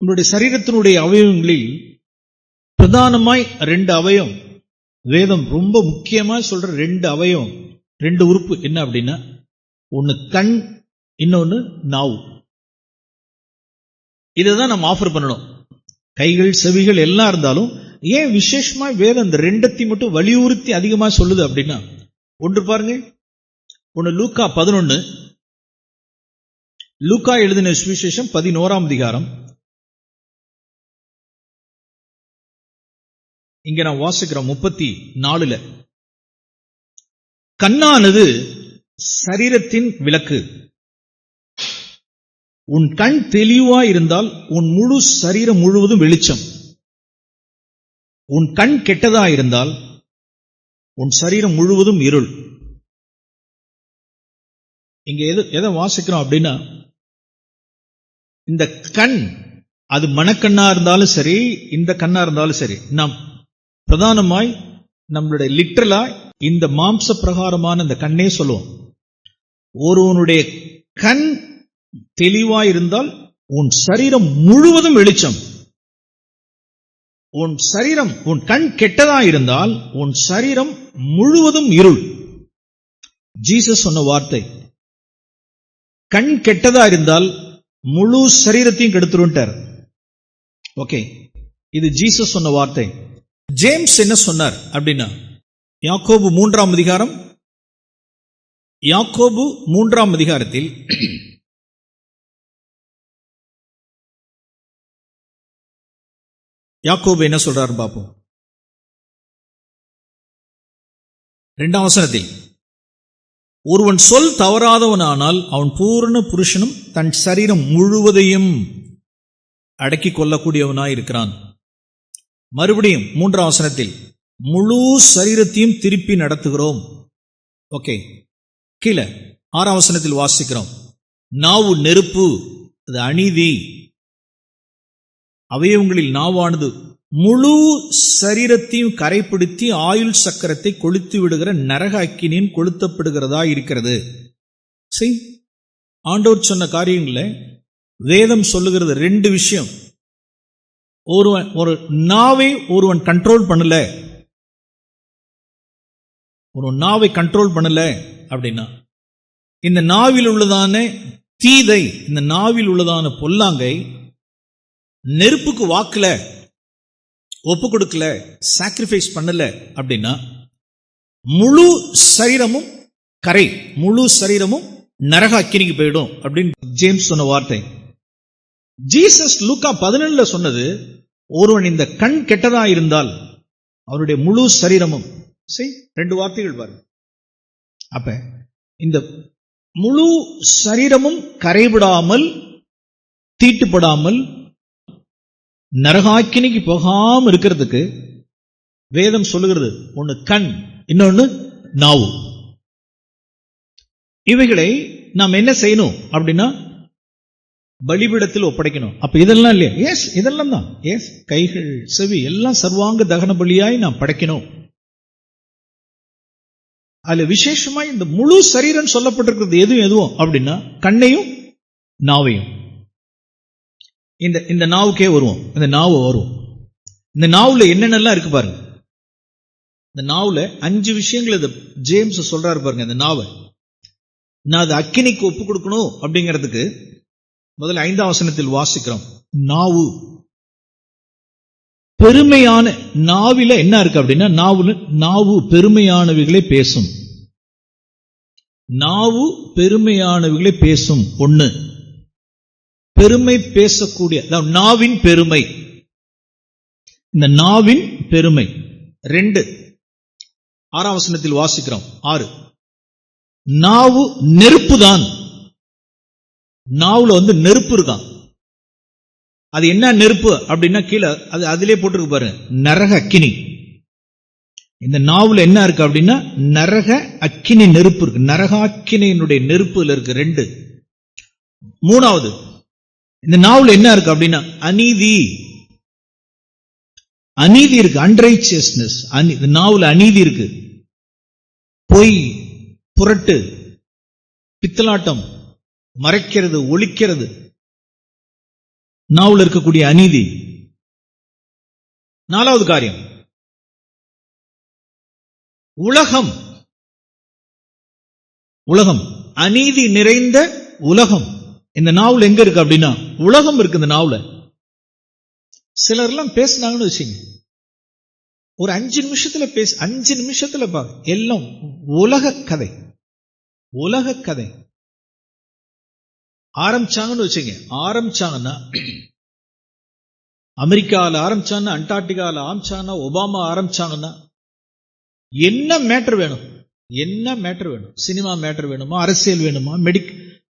நம்முடைய சரீரத்தினுடைய அவயவங்களில் பிரதானமாய் 2 அவயம், வேதம் ரொம்ப முக்கியமா சொல்ற 2 அவயம், 2 உறுப்பு என்ன அப்படின்னா, ஒன்னு கண், இன்னொன்னு நாவு. இதைதான் நம்ம ஆஃபர் பண்ணணும். கைகள் செவிகள் எல்லாம் இருந்தாலும் ஏன் விசேஷமா வேதம் இந்த 2 மட்டும் வலியுறுத்தி அதிகமா சொல்லுது அப்படின்னா, ஒன்று பாருங்க, ஒன்னு லூக்கா 11, லூக்கா எழுதின சுவிசேஷம் 11ஆம் அதிகாரம். இங்க நான் வாசிக்கிறோம் 34. கண்ணானது சரீரத்தின் விளக்கு. உன் கண் தெளிவா இருந்தால் உன் முழு சரீரம் முழுவதும் வெளிச்சம். உன் கண் கெட்டதா இருந்தால் உன் சரீரம் முழுவதும் இருள். இங்க எதை வாசிக்கிறோம் அப்படின்னா, இந்த கண் அது மனக்கண்ணா இருந்தாலும் சரி, இந்த கண்ணா இருந்தாலும் சரி, நாம் பிரதானமாய் நம்மளுடைய லிட்டரலா இந்த மாம்ச பிரகாரமான இந்த கண்ணே சொல்லுவோம். ஒருவனுடைய கண் தெளிவா இருந்தால் உன் சரீரம் முழுவதும் வெளிச்சம். உன் கண் கெட்டதா இருந்தால் உன் சரீரம் முழுவதும் இருள். ஜீசஸ் சொன்ன வார்த்தை. கண் கெட்டதா இருந்தால் முழு சரீரத்தையும் கெடுத்துருட்டார். ஓகே, இது ஜீசஸ் சொன்ன வார்த்தை. ஜேம்ஸ் என்ன சொன்னார் அப்படின்னா, யாக்கோபு 3ஆம் அதிகாரம், யாக்கோபு 3ஆம் அதிகாரத்தில் யாக்கோபு என்ன சொல்றாரு பார்ப்போம். 2ஆம் வசனத்தில், ஒருவன் சொல் தவறாதவனானால் அவன் பூரண புருஷனும் தன் சரீரம் முழுவதையும் அடக்கிக் கொள்ளக்கூடியவனாய் இருக்கிறான். மறுபடியும் 3ஆம் வசனத்தில், முழு சரீரத்தையும் திருப்பி நடத்துகிறோம். ஓகே, கீழே 6ஆம் வசனத்தில் வாசிக்கிறோம், நாவு நெருப்பு, அது அநீதி. அவயவங்களில் நாவானது முழு சரீரத்தையும் கரைப்படுத்தி ஆயுள் சக்கரத்தை கொளுத்து விடுகிற நரக அக்கினியின் கொளுத்தப்படுகிறதா இருக்கிறது. ஆண்டவர் சொன்ன காரியங்கள வேதம் சொல்லுகிறது 2 விஷயம். ஒரு நாவை ஒருவன் கண்ட்ரோல் பண்ணல, ஒரு நாவை கண்ட்ரோல் பண்ணல அப்படின்னா, இந்த நாவில் உள்ளதான தீதை, இந்த நாவில் உள்ளதான பொல்லாங்கை நெருப்புக்கு வாக்குல ஒப்பு கொடுக்கல, சாக்ரிஃபைஸ் பண்ணல அப்படின்னா முழு சரீரமும் கரை, முழு சரீரமும் நரக அக்கினிக்கு போயிடும் அப்படின்னு ஜேம்ஸ் சொன்ன வார்த்தை. ஜீசஸ் லூக்கா 17 சொன்னது, ஒருவன் இந்த கண் கெட்டதா இருந்தால் அவருடைய முழு சரீரமும். 2 வார்த்தைகள் பாருங்க. அப்ப இந்த முழு சரீரமும் கரைவிடாமல் தீட்டுப்படாமல் நரகாக்கினிக்கு போகாம இருக்கிறதுக்கு வேதம் சொல்லுகிறது, ஒன்னு கண், இன்னொன்னு நாவு. இவைகளை நாம் என்ன செய்யணும் அப்படின்னா, பலிபீடத்தில் ஒப்படைக்கணும். அப்ப இதெல்லாம் இல்லையா? எஸ், இதெல்லாம் தான். எஸ், கைகள் செவி எல்லாம் சர்வாங்க தகன பலியாய் நாம் படைக்கணும். அதுல விசேஷமா இந்த முழு சரீரம் சொல்லப்பட்டிருக்கிறது எதுவும் அப்படின்னா, கண்ணையும் நாவையும். இந்த நாவுக்கே வருவோம். இந்த நாவு வரும். இந்த நாவுல என்னென்னலாம் இருக்கு பாருங்க. இந்த நாவுல 5 விஷயங்கள் ஜேம்ஸ் சொல்றாரு பாருங்க. இந்த நாவை நான் அது அக்கினிக்கு ஒப்பு கொடுக்கணும் அப்படிங்கிறதுக்கு முதல்ல 5ஆம் வசனத்தில் வாசிக்கிறோம். நாவு பெருமையான, நாவில என்ன இருக்கு அப்படின்னா, நாவு பெருமையானவைகளை பேசும். நாவு பெருமையானவைகளை பேசும். 1, பெருமை பேசக்கூடிய நாவின் பெருமை, இந்த நாவின் பெருமை. 2, 6ஆம் வசனத்தில் வாசிக்கிறோம். 6, நாவு நெருப்பு தான். நாவுல நெருப்பு இருக்கான். அது என்ன நெருப்பு அப்படின்னா, கீழே அது அதிலே போட்டுருக்கு பாருங்க, நரக அக்கினி. இந்த நாவுல என்ன இருக்கு அப்படின்னா, நரக அக்கினி நெருப்பு இருக்கு. நரகாக்கினியினுடைய நெருப்புல இருக்கு. 2, 3வது, இந்த நாவுல என்ன இருக்கு அப்படின்னா, அநீதி. அநீதி இருக்கு, அன்ரைச்சியஸ்னஸ். இந்த நாவுல அநீதி இருக்கு. பொய், புரட்டு, பித்தலாட்டம், மறைக்கிறது, ஒளிக்கிறது, நாவுல இருக்கக்கூடிய அநீதி. நாலாவது காரியம், உலகம். உலகம், அநீதி நிறைந்த உலகம் இந்த நாவுல எங்க இருக்கு அப்படின்னா, உலகம் இருக்கு இந்த நாவுல. சிலர் எல்லாம் பேசினாங்கன்னு வச்சுங்க, ஒரு 5 நிமிஷத்துல 5 நிமிஷத்துல எல்லாம் உலக கதை. உலக கதை ஆரம்பிச்சாங்கன்னு வச்சுங்க. ஆரம்பிச்சாங்கன்னா அமெரிக்காவில் ஆரம்பிச்சாங்கன்னா, அண்டார்டிகாவில் ஆரம்பிச்சாங்கன்னா, ஒபாமா ஆரம்பிச்சாங்கன்னா, என்ன மேட்டர் வேணும், என்ன மேட்டர் வேணும், சினிமா மேட்டர் வேணுமா, அரசியல் வேணுமா,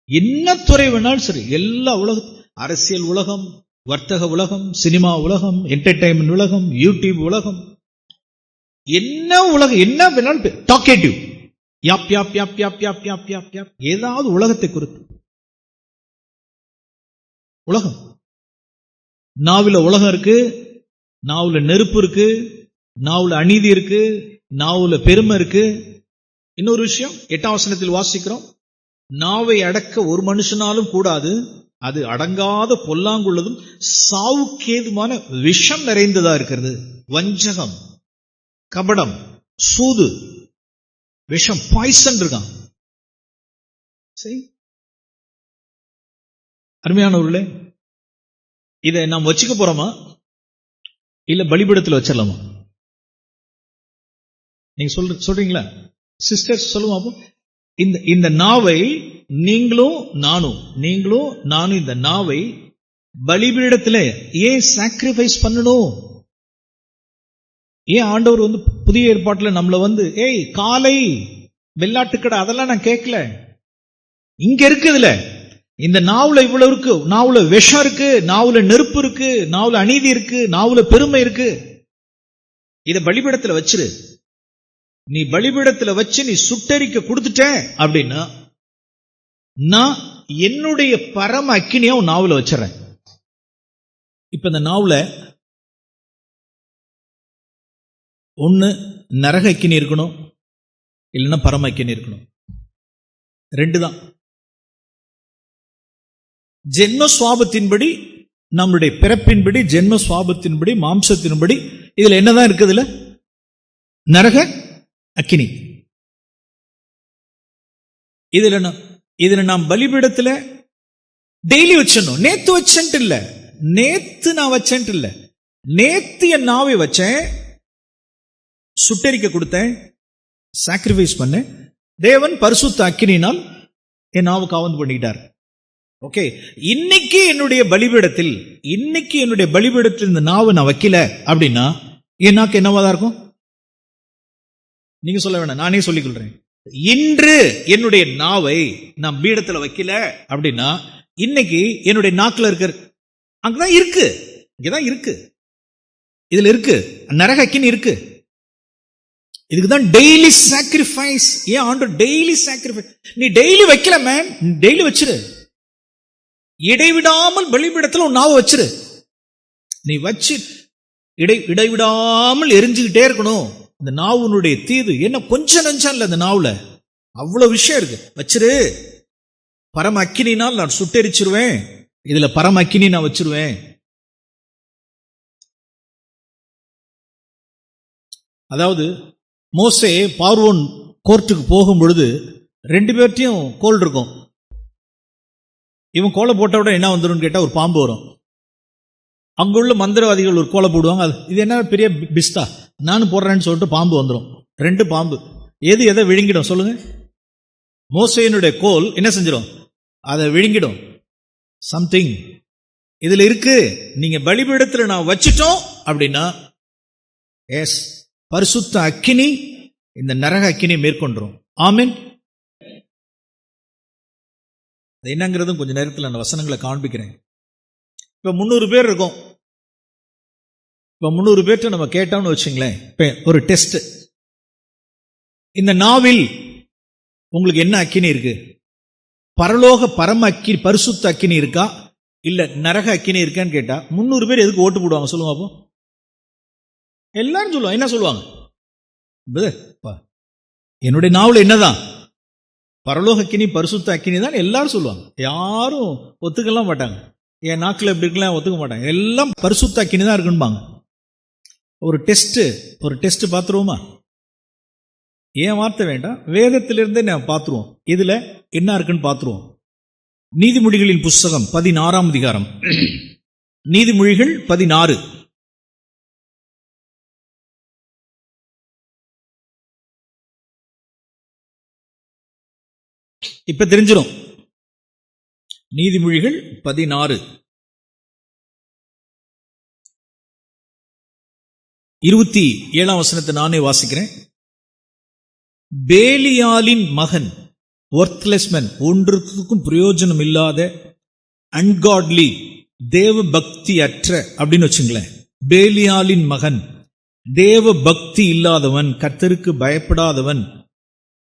என்ன துறை வேணாலும் சரி, எல்லா உலகம், அரசியல் உலகம், வர்த்தக உலகம், சினிமா உலகம், என்டர்டைன்மெண்ட் உலகம், யூடியூப் உலகம், என்ன உலகம் என்ன வேணாலும் டாக்கேட்டிவ், யாப் யாப் யாப் யாப் யாப் யாப் யாப் யாப், ஏதாவது உலகத்தை குறித்து உலகம். நாவுல உலகம் இருக்கு, நாவுல நெருப்பு இருக்கு, நாவுல அநீதி இருக்கு, நாவுல பெருமை இருக்கு. இன்னொரு விஷயம் 8ஆம் வசனத்தில் வாசிக்கிறோம், நாவை அடக்க ஒரு மனுஷனாலும் கூடாது, அது அடங்காத பொல்லாங்குள்ளதும் சாவுக்கேதுமான விஷம் நிறைந்ததா இருக்கிறது. வஞ்சகம், கபடம், சூது, விஷம், பாய்சன் இருக்கான். சரி, அருமையானவர்களே, இதை நாம் வச்சுக்க போறோமா இல்ல பலிபீடத்தில் வச்சிடலாமா? நீங்க சொல்றீங்களா சிஸ்டர்ஸ்? சொல்லுவோம். இந்த நாவை நீங்களும் நானும் இந்த நாவை பலிபீடத்தில் ஏன் சாக்ரிஃபைஸ் பண்ணணும்? ஏன் ஆண்டவர் புதிய ஏற்பாட்டில் நம்மள ஏய் காலை வெள்ளாட்டுக்கடை அதெல்லாம் நான் கேட்கல. இங்க இருக்குதுல, இந்த நாவுல இவ்வளவு இருக்கு, நாவுல விஷம் இருக்கு, நாவுல நெருப்பு இருக்கு, நாவுல அநீதி இருக்கு, நாவுல பெருமை இருக்கு. இத பலிபீடத்துல வச்சிரு. நீ பலிபீடத்துல வச்சு நீ சுட்டரிக்க கொடுத்துட்ட அப்படின்னா, நான் என்னுடைய பரம அக்கினியா உன் நாவுல வச்சிடறேன். இப்ப இந்த நாவுல ஒண்ணு நரக அக்கினி இருக்கணும், இல்லைன்னா பரம அக்கினி இருக்கணும். 2 தான். ஜென்ம சுவாபத்தின்படி, நம்முடைய பிறப்பின்படி, ஜென்ம சுவாபத்தின்படி, மாம்சத்தின்படி இதுல என்னதான் இருக்குதுல? நரக அக்கினி. இதுல நாம் பலிபீடத்துல டெய்லி வச்சிடணும். நேத்து வச்சேன்ட்டு இல்ல, நேத்து நான் வச்சேன்ட்டு இல்ல, நேத்து என் நாவை வச்சேன், சுட்டரிக்க கொடுத்தேன், சாக்ரிஃபைஸ் பண்ணேன். தேவன் பரிசுத்த அக்கினியினால் என் நாவு காவந்து பண்ணிட்டார். ஓகே, இன்னைக்கு என்னுடைய பலிபீடத்தில் இந்த நாவை நான் வைக்கல அப்படின்னா என் நாக்கு என்னவாதான் இருக்கும்? நீங்க சொல்ல வேணாம், நானே சொல்லிக் கொள்றேன். இன்று என்னுடைய நாவை நான் பீடத்துல வைக்கல அப்படின்னா, இன்னைக்கு என்னுடைய நாக்குல இருக்கிற அங்கதான் இருக்கு, இங்கதான் இருக்கு, இதுல இருக்கு நரக அக்கினி இருக்கு. இதுக்குதான் டெய்லி சாக்ரிஃபைஸ். ஏன் ஆண்டவர் டெய்லி சாக்ரிஃபைஸ்? நீ டெய்லி வைக்கல மேன், டெய்லி வச்சிரு. இடைவிடாமல் பலிபீடத்துல உன் நாவை வச்சிரு. நீ வச்சு இடைவிடாமல் எரிஞ்சுக்கிட்டே இருக்கணும். இந்த நாவுனுடைய தீது என்ன கொஞ்சம் நஞ்சம் இல்ல, இந்த நாவுல அவ்வளவு விஷயம் இருக்கு. வச்சிரு. பரம அக்கினினால் நான் சுட்டெரிச்சிருவேன், இதுல பரம அக்கினி நான் வச்சிருவேன். அதாவது மோசே பார்வோன் கோர்ட்டுக்கு போகும் பொழுது 2 பேர்ட்டையும் கோல் இருக்கும். இவன் கோலை போட்ட விட என்ன வந்துடும் கேட்டா ஒரு பாம்பு வரும். அங்குள்ள மந்திரவாதிகள் ஒரு கோலை போடுவாங்க, இது என்ன பெரிய பிஸ்தா, நானும் போடுறேன்னு சொல்லிட்டு பாம்பு வந்துடும். 2 பாம்பு, எது எதை விழுங்கிடும் சொல்லுங்க? மோசேயினுடைய கோல் என்ன செஞ்சிடும்? அதை விழுங்கிடும். சம்திங் இதுல இருக்கு. நீங்க பலிபீடத்துல நான் வச்சிட்டோம் அப்படின்னா, எஸ், பரிசுத்த அக்கினி இந்த நரக அக்கினி மேற்கொண்டுரும். ஆமென். என்னங்கிறதும் கொஞ்ச நேரத்தில் அந்த வசனங்களை காண்பிக்கிறேன். இப்ப 300 பேர் இருக்கும். இப்ப 300 பேர்ட்ட நம்ம கேட்டோம்னு வச்சுங்களேன், ஒரு டெஸ்ட். இந்த நாவில் உங்களுக்கு என்ன அக்கினி இருக்கு? பரலோக பரம அக்கினி, பரிசுத்த அக்கினி இருக்கா, இல்ல நரக அக்கினி இருக்கான்னு கேட்டா 300 பேர் எதுக்கு ஓட்டு போடுவாங்க சொல்லுங்க அப்போ? எல்லாரும் சொல்லுவாங்க. என்ன சொல்லுவாங்க? என்னுடைய நாவுல என்னதான்? பரலோக அக்கினி, பரிசுத்த அக்கினி தான் எல்லாரும் சொல்லுவாங்க. யாரும் ஒத்துக்கலாம் மாட்டாங்க. என் நாக்கில் எப்படி இருக்கலாம் ஒத்துக்க மாட்டாங்க. எல்லாம் பரிசுத்த அக்கினி தான் இருக்குன்பாங்க. ஒரு டெஸ்ட் பார்த்துருவோமா? ஏன் வார்த்தை வேண்டாம், வேதத்திலிருந்தே நான் பார்த்துருவோம். இதுல என்ன இருக்குன்னு பார்த்துருவோம். நீதிமொழிகளின் புஸ்தகம் 16ஆம் அதிகாரம். நீதிமொழிகள் 16. இப்ப தெரிஞ்சிடும். நீதிமொழிகள் 16 27ஆம் வசனத்தை நானே வாசிக்கிறேன். பேலியாலின் மகன், ஒர்த்லெஸ் மேன், ஒன்றுக்கும் பிரயோஜனம் இல்லாத, அன்காட்லி, தேவ பக்தி அற்ற அப்படின்னு வச்சுங்களேன். பேலியாலின் மகன், தேவ பக்தி இல்லாதவன், கர்த்தருக்கு பயப்படாதவன்,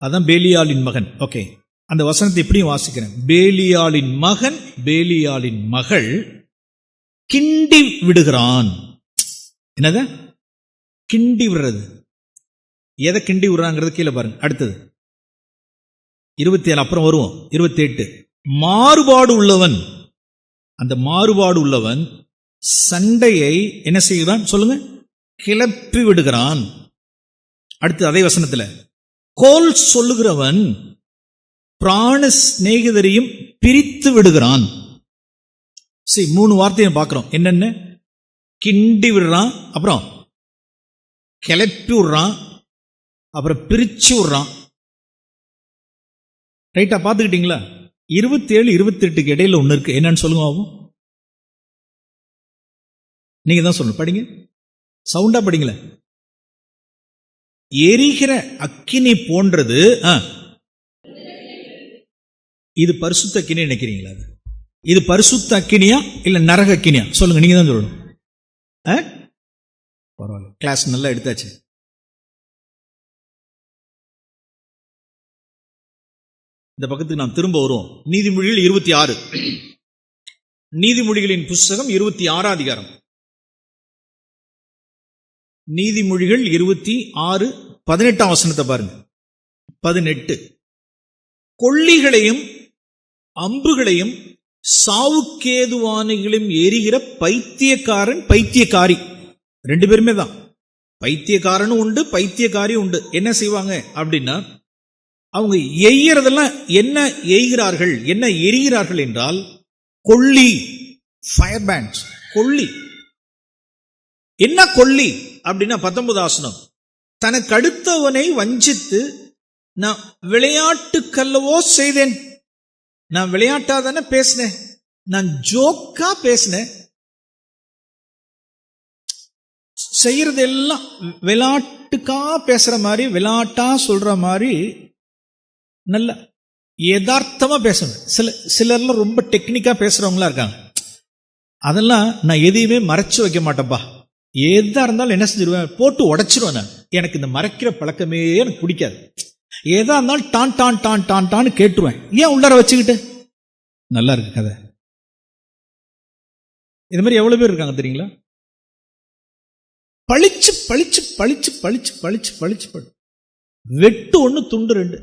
அதான் பேலியாலின் மகன். ஓகே, அந்த வசனத்தை எப்படியும் வாசிக்கிறேன். பேலியாலின் மகன், பேலியாலின் மகள் கிண்டி விடுகிறான். என்னது கிண்டி விடுறது? எதை கிண்டி விடுறாங்கிறது கீழே பாருங்க. அடுத்தது 27, அப்புறம் வருவோம் 28. மாறுபாடு உள்ளவன், அந்த மாறுபாடு உள்ளவன் சண்டையை என்ன செய்கிறான் சொல்லுங்க? கிளப்பி விடுகிறான். அடுத்து அதே வசனத்துல, கோல் சொல்லுகிறவன் பிராண சிநேகிதரையும் பிரித்து விடுகிறான். சரி, 3 வார்த்தையை பார்க்கிறோம். என்னென்ன? கிண்டி விடுறான், அப்புறம் கிளப்பி விடுறான், அப்புறம் பிரிச்சு விடுறான். ரைட்டா? பார்த்துக்கிட்டீங்களா? 27, 28க்கு இடையில ஒண்ணு இருக்கு. என்னன்னு சொல்லுங்க ஆகும். நீங்க தான் சொல்லணும். படிங்க, சவுண்டா படிங்களே. எரிகிற அக்கினி போன்றது. இது பரிசுத்த அக்கினி நினைக்கிறீங்களா? இது பரிசுத்த அக்கினியா இல்ல நரக அக்கினியா? சொல்லுங்க, நீங்க தான் சொல்லணும். பரவாயில்ல, கிளாஸ் நல்லா எடுத்தாச்சு. இந்த பக்கத்துக்கு நாம் திரும்ப வருவோம். நீதிமொழிகள் 26. நீதிமொழிகளின் புஸ்தகம் 26ஆம் அதிகாரம். நீதிமொழிகள் 26, 18ஆம் வசனத்தை பாருங்க. 18. கொள்ளிகளையும் அம்புகளையும் சாவுக்கேதுவானைகளையும் எரிகிற பைத்தியக்காரன், பைத்தியக்காரி, 2 பேருமே தான். பைத்தியக்காரனும் உண்டு, பைத்தியக்காரியும் உண்டு. என்ன செய்வாங்க அப்படின்னா, அவங்க எய்கிறதெல்லாம் என்ன எய்கிறார்கள், என்ன எரிகிறார்கள் என்றால் கொள்ளி, ஃபயர் பேண்ட்ஸ், கொள்ளி. என்ன கொள்ளி அப்படின்னா 19 வசனம், தனக்கு அடுத்தவனை வஞ்சித்து நான் விளையாட்டுக்கல்லவோ செய்தேன். நான் விளையாட்டா தானே பேசினேன், நான் ஜோக்கா பேசினேன். செய்யறது எல்லாம் விளையாட்டுக்கா பேசுற மாதிரி, விளையாட்டா சொல்ற மாதிரி, நல்ல யதார்த்தமா பேசணும். சிலர்லாம் ரொம்ப டெக்னிக்கா பேசுறவங்களா இருக்காங்க. அதெல்லாம் நான் எதையுமே மறைச்சு வைக்க மாட்டேன்ப்பா. எதா இருந்தாலும் என்ன செஞ்சிருவேன், போட்டு உடைச்சிருவேன். நான் எனக்கு இந்த மறைக்கிற பழக்கமே எனக்கு பிடிக்காது. ஏதா இருந்தாலும் டான் டான் டான் டான் டான்னு கேட்டுருவேன். ஏன் உள்ளார வச்சுக்கிட்டு? நல்லா இருக்கு கதை. இது மாதிரி எவ்வளவு பேர் இருக்காங்க தெரியுங்களா? பளிச்சு பளிச்சு பளிச்சு பளிச்சு பளிச்சு பளிச்சு பளி, வெட்டு 1 துண்டு 2.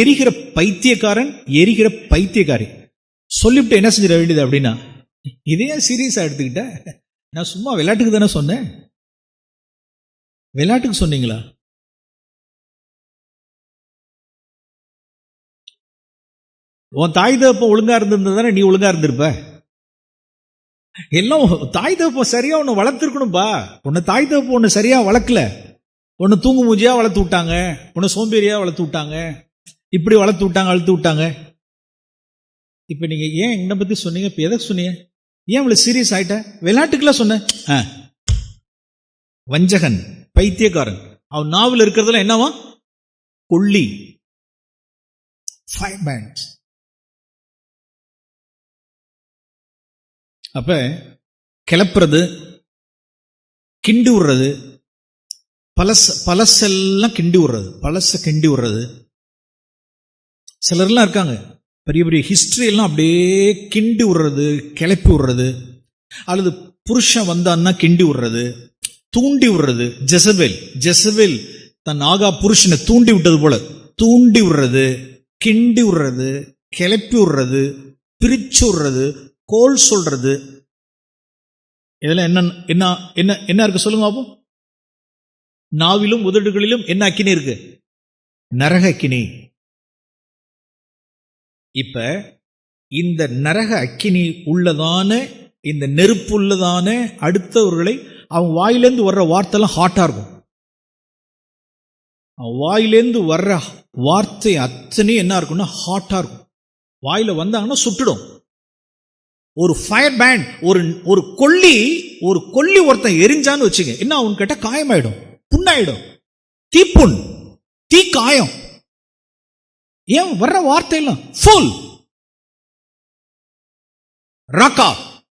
எரிகிற பைத்தியக்காரன், எரிகிற பைத்தியக்காரி. சொல்லிவிட்டு என்ன செஞ்சிட வேண்டியது அப்படின்னா, இதே சீரியஸா எடுத்துக்கிட்ட, நான் சும்மா விளையாட்டுக்கு தானே சொன்னேன். விளையாட்டுக்கு சொன்னீங்களா? உன் தாய் தகப்பன் ஒழுங்கா இருந்திருந்தா நீ ஒழுங்கா இருந்திருப்ப. எல்லாம் தாய் தகப்பன் சரியா உன்னை வளர்த்துருக்கணும்பா. உன்னை தாய் தகப்பன் உன்னை சரியா வளர்க்கல. உன்னை தூங்கு மூஞ்சியா வளர்த்து விட்டாங்க, உன்னை சோம்பேறியா வளர்த்து விட்டாங்க, இப்படி வளர்த்து விட்டாங்க, அழுத்து விட்டாங்க. இப்ப நீங்க ஏன் என்னை பத்தி சொன்னீங்க? இப்ப எதை சொன்னீங்க? ஏன் இவ்வளவு சீரியஸ் ஆயிட்ட? விளையாட்டுக்குலாம் சொன்ன. வஞ்சகன், பைத்தியக்காரன். அவன் நாவில் இருக்கிறதுல என்னவா? கொள்ளி, ஃபயர் பேண்ட்ஸ். அப்ப கிளப்புறது, கிண்டி விடுறது, பழசெல்லாம் கிண்டி விடுறது, பழச கிண்டி விடுறது. சிலர்லாம் இருக்காங்க, பெரிய பெரிய ஹிஸ்டரி எல்லாம் அப்படியே கிண்டி விடுறது, கிளப்பி விடுறது. அல்லது புருஷன் வந்தான்னா கிண்டி விடுறது, தூண்டி விடுறது. ஜெசபேல் தன் ஆகா புருஷனை தூண்டி விட்டது போல தூண்டி விடுறது. கிண்டி விடுறது, கிளப்பி விடுறது, பிரிச்சு விடுறது, கோல் சொல்றது, இதெல்லாம் என்ன என்ன என்ன என்ன இருக்கு சொல்லுங்க பாப்போம். நாவிலும் உதடுகளிலும் என்ன அக்கினி இருக்கு? நரக அக்கினி. இப்ப இந்த நரக அக்கினி உள்ளதான, இந்த நெருப்பு உள்ளதான அடுத்தவர்களை அவன் வாயிலேருந்து வர்ற வார்த்தைலாம் ஹாட்டா இருக்கும். அவன் வாயிலேருந்து வர்ற வார்த்தை அத்தனை என்ன இருக்கும்னா ஹாட்டா இருக்கும். வாயில வந்தாங்கன்னா சுட்டுடும். ஒரு ஃபயர் பேண்ட், ஒரு கொல்லி ஒருத்தன் எரிஞ்சான்னு வச்சுங்க, என்ன அவன் கேட்டா காயமாயிடும், புண்ணாயிடும், தீப்புண், தீ காயம். ஏன் வர்ற வார்த்தையெல்லாம் ஃபுல் ராக்கா,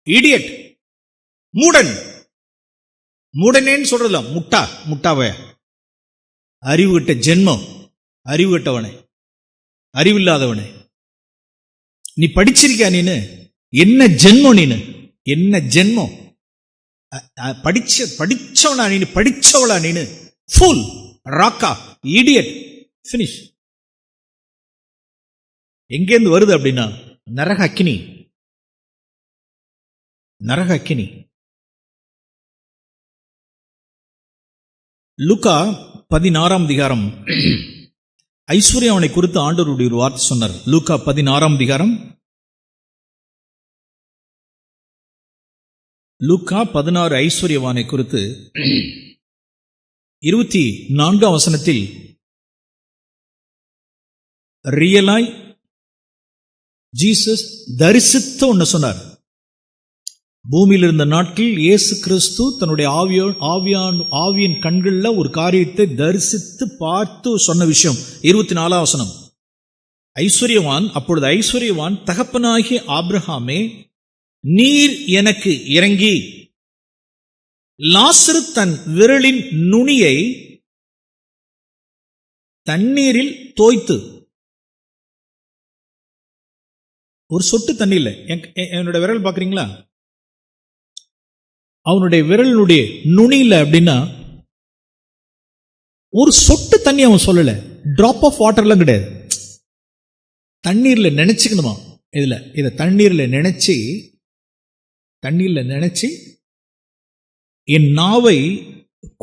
இடியட், மூடன். மூடனேன்னு சொல்றதுல முட்டாவ, அறிவு கட்ட ஜென்மம், அறிவு கட்டவனே, அறிவில்லாதவனே, நீ படிச்சிருக்கியா? நீனு என்ன ஜென்மம்? நீனு என்ன ஜென்மம்? படிச்சவனா நீனு? படிச்சவளா நீனு? Full Raqqa, idiot, finish. எங்கேருந்து வருது அப்படின்னா நரக அக்கினி. நரக அக்கினி. லூக்கா 16ஆம் அதிகாரம், ஐஸ்வர்யவனை குறித்து ஆண்டவருடைய ஒரு வார்த்தை சொன்னார். லூக்கா 16ஆம் அதிகாரம், லூக்கா 16 ஐஸ்வர்யவானை குறித்து 24ஆம் வசனத்தில் ரியலாய் ஜீசஸ் தரிசித்த ஒன்னு சொன்னார். பூமியில் இருந்த நாட்களில் இயேசு கிறிஸ்து தன்னுடைய ஆவியின் கண்களில் ஒரு காரியத்தை தரிசித்து பார்த்து சொன்ன விஷயம். 24ஆம் வசனம். அப்பொழுது ஐஸ்வர்யவான், தகப்பனாகிய ஆபிரகாமே, நீர் எனக்கு இறங்கி லாசரு தன் விரலின் நுனியை தண்ணீரில் தோய்த்து, ஒரு சொட்டு தண்ணீர்ல, என்னோட விரல் பாக்குறீங்களா? அவனுடைய விரலினுடைய நுனியில அப்படின்னா ஒரு சொட்டு தண்ணி அவன் சொல்லல, டிராப் ஆஃப் வாட்டர்லாம் கிடையாது. தண்ணீர்ல நினைச்சுக்கணுமா? இத தண்ணீர்ல நினைச்சு என் நாவை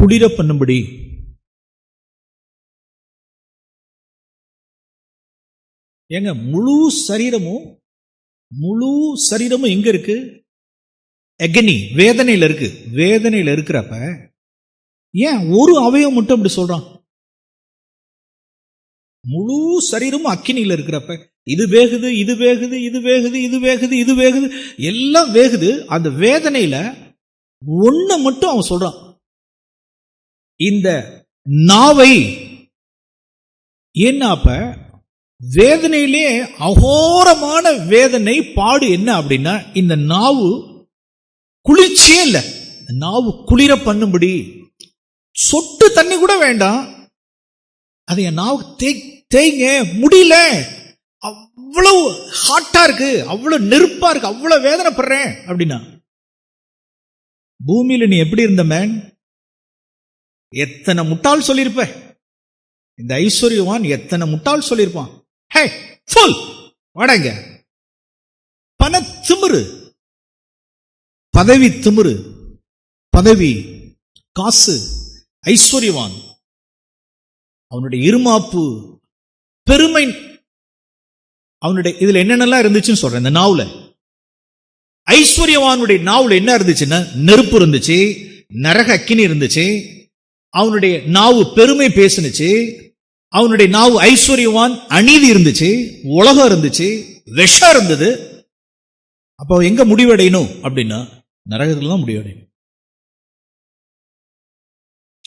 குளிர பண்ணும்படி. ஏங்க, முழு சரீரமும் எங்க இருக்கு? அக்னி, வேதனையில இருக்கு. வேதனையில இருக்கிறப்ப ஏன் ஒரு அவயவம் மட்டும் அப்படி சொல்றான்? முழு சரீரமும் அக்கினியில இருக்கிறப்ப இது வேகுது, இது வேகுது, இது வேகுது, இது வேகுது, இது வேகுது, எல்லாம் வேகுது. அந்த வேதனையில ஒண்ணு மட்டும் அவன் சொல்றான், இந்த நாவை. ஏன்னா அப்ப வேதனையிலே அகோரமான வேதனை பாடு என்ன அப்படின்னா, இந்த நாவு குளிர்ச்சியே இல்லை. நாவு குளிர பண்ணும்படி சொட்டு தண்ணி கூட வேண்டாம், அதை என் நாவு தேய்ங்க முடியல, அவ்வளவு ஹாட்டா இருக்கு, அவ்வளவு நெருப்பா இருக்கு, அவ்வளவு வேதனைப்படுறேன் அப்படின்னா. பூமியில நீ எப்படி இருந்த மேன்? எத்தனை முட்டாள் சொல்லியிருப்ப. இந்த ஐஸ்வர்யவான் எத்தனை முட்டாள் சொல்லியிருப்பான். ஹே ஃபுல் வாடங்க, பண திமிரு, பதவி திமிரு, பதவி, காசு, ஐஸ்வர்யவான், அவனுடைய இருமாப்பு, பெருமை, அவனுடைய இதுல என்னென்னலாம் இருந்துச்சுன்னு சொல்றேன். இந்த நாவுல, ஐஸ்வர்யவானுடைய நாவுல என்ன இருந்துச்சுன்னா நெருப்பு இருந்துச்சு, நரக அக்கினி இருந்துச்சு. அவனுடைய நாவு பெருமை பேசுனுச்சு. அவனுடைய நாவு ஐஸ்வர்யவான் அநீதி இருந்துச்சு, உலகம் இருந்துச்சு, விஷம் இருந்தது. அப்ப எங்க முடிவடையணும் அப்படின்னா நரகத்துல தான் முடிவடையணும்.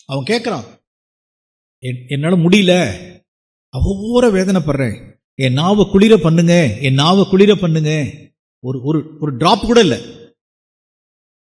அவன் கேட்கிறான், என்னால முடியல, அவ்வளோ வேதனைப்படுறேன், என் நாவை குளிர பண்ணுங்க, என் நாவை குளிர பண்ணுங்க. ஒரு டிராப் கூட இல்லை.